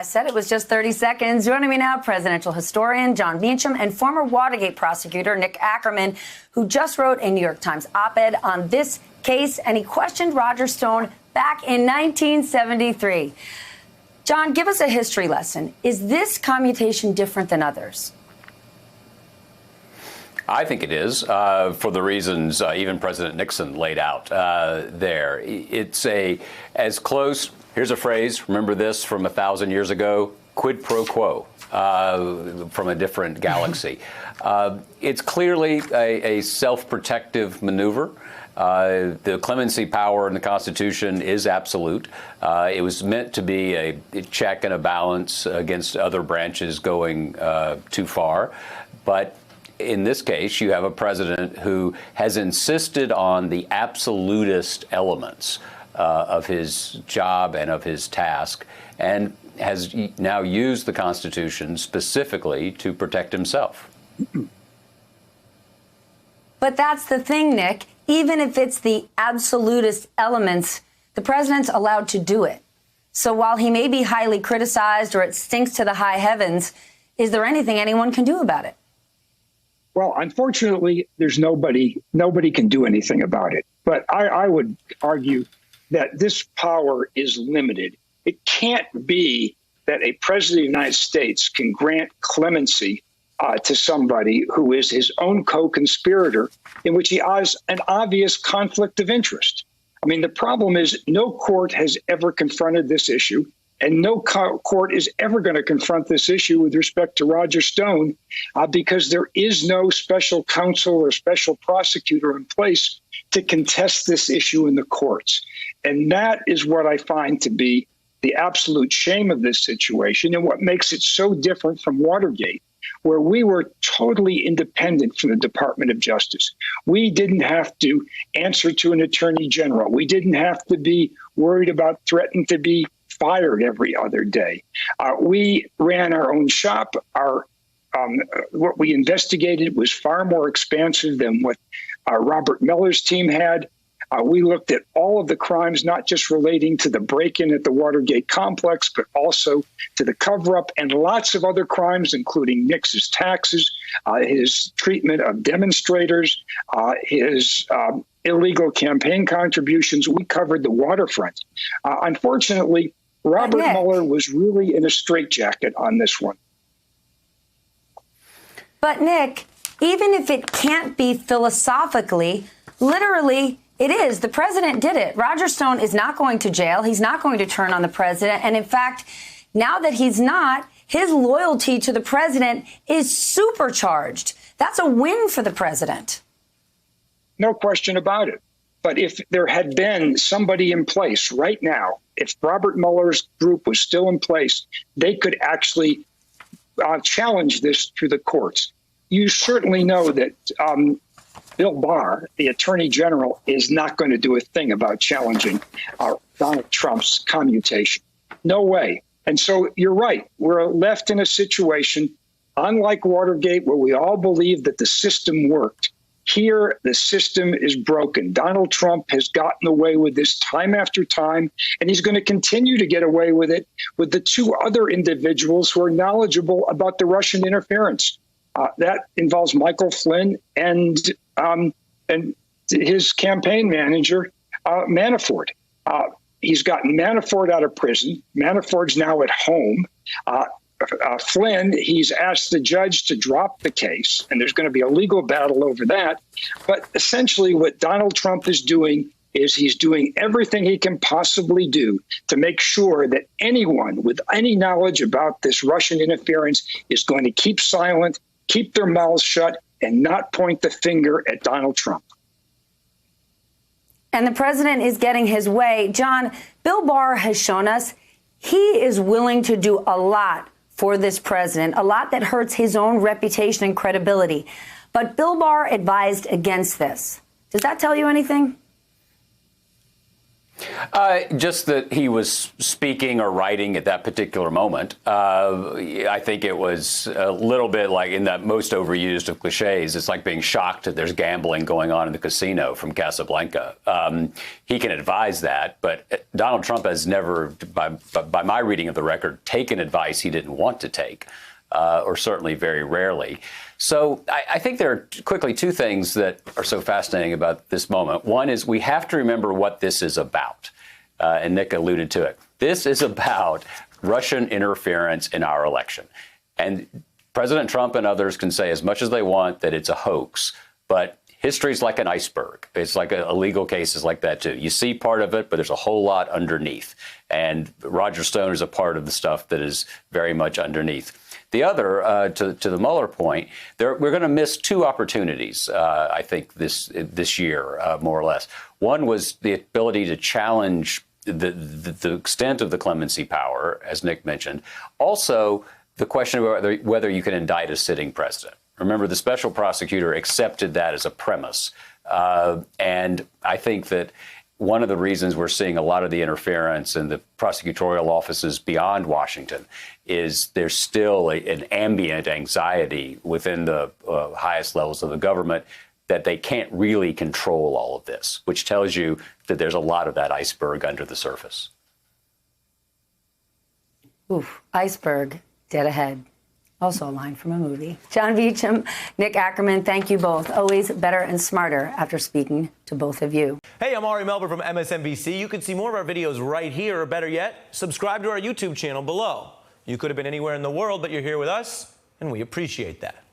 I said it was just 30 seconds. Joining me now, presidential historian John Meacham and former Watergate prosecutor Nick Ackerman, who just wrote a New York Times op-ed on this case, and he questioned Roger Stone back in 1973. John, give us a history lesson. Is this commutation different than others? I think it is, for the reasons even President Nixon laid out there. It's as close. Here's a phrase, remember this from 1,000 years ago, quid pro quo, from a different galaxy. It's clearly a self-protective maneuver. The clemency power in the Constitution is absolute. It was meant to be a check and a balance against other branches going too far. But in this case, you have a president who has insisted on the absolutist elements of his job and of his task, and has now used the Constitution specifically to protect himself. But that's the thing, Nick. Even if it's the absolutist elements, the president's allowed to do it. So while he may be highly criticized or it stinks to the high heavens, is there anything anyone can do about it? Well, unfortunately, there's nobody can do anything about it. But I would argue that this power is limited. It can't be that a president of the United States can grant clemency to somebody who is his own co-conspirator, in which he has an obvious conflict of interest. I mean, the problem is no court has ever confronted this issue, and no court is ever going to confront this issue with respect to Roger Stone, because there is no special counsel or special prosecutor in place to contest this issue in the courts. And that is what I find to be the absolute shame of this situation, and what makes it so different from Watergate, where we were totally independent from the Department of Justice. We didn't have to answer to an attorney general. We didn't have to be worried about threatening to be fired every other day. We ran our own shop. What we investigated was far more expansive than what Robert Mueller's team had. We looked at all of the crimes, not just relating to the break-in at the Watergate complex, but also to the cover-up and lots of other crimes, including Nixon's taxes, his treatment of demonstrators, his illegal campaign contributions. We covered the waterfront. Unfortunately, Robert Mueller was really in a straitjacket on this one. But Nick, even if it can't be philosophically, literally, it is. The president did it. Roger Stone is not going to jail. He's not going to turn on the president. And in fact, now that he's not, his loyalty to the president is supercharged. That's a win for the president. No question about it. But if there had been somebody in place right now, if Robert Mueller's group was still in place, they could actually challenge this to the courts. You certainly know that Bill Barr, the attorney general, is not going to do a thing about challenging Donald Trump's commutation. No way. And so you're right. We're left in a situation, unlike Watergate, where we all believed that the system worked. Here, the system is broken. Donald Trump has gotten away with this time after time, and he's going to continue to get away with it with the two other individuals who are knowledgeable about the Russian interference. That involves Michael Flynn and his campaign manager, Manafort. He's gotten Manafort out of prison. Manafort's now at home. Flynn, he's asked the judge to drop the case, and there's going to be a legal battle over that. But essentially what Donald Trump is doing is he's doing everything he can possibly do to make sure that anyone with any knowledge about this Russian interference is going to keep silent, keep their mouths shut, and not point the finger at Donald Trump. And the president is getting his way. John, Bill Barr has shown us he is willing to do a lot for this president, a lot that hurts his own reputation and credibility. But Bill Barr advised against this. Does that tell you anything? Just that he was speaking or writing at that particular moment. I think it was a little bit like in that most overused of cliches. It's like being shocked that there's gambling going on in the casino from Casablanca. He can advise that, but Donald Trump has never, by my reading of the record, taken advice he didn't want to take, or certainly very rarely. So I think there are quickly two things that are so fascinating about this moment. One is we have to remember what this is about. And Nick alluded to it. This is about Russian interference in our election. And President Trump and others can say as much as they want that it's a hoax, but history's like an iceberg. It's like a legal case is like that, too. You see part of it, but there's a whole lot underneath. And Roger Stone is a part of the stuff that is very much underneath. The other, to the Mueller point, we're going to miss two opportunities, I think, this year, more or less. One was the ability to challenge the extent of the clemency power, as Nick mentioned. Also, the question of whether you can indict a sitting president. Remember, the special prosecutor accepted that as a premise. And I think that one of the reasons we're seeing a lot of the interference in the prosecutorial offices beyond Washington is there's still an ambient anxiety within the highest levels of the government that they can't really control all of this, which tells you that there's a lot of that iceberg under the surface. Oof, iceberg, dead ahead. Also a line from a movie. John Meacham, Nick Ackerman, thank you both. Always better and smarter after speaking to both of you. Hey, I'm Ari Melber from MSNBC. You can see more of our videos right here, or better yet, subscribe to our YouTube channel below. You could have been anywhere in the world, but you're here with us, and we appreciate that.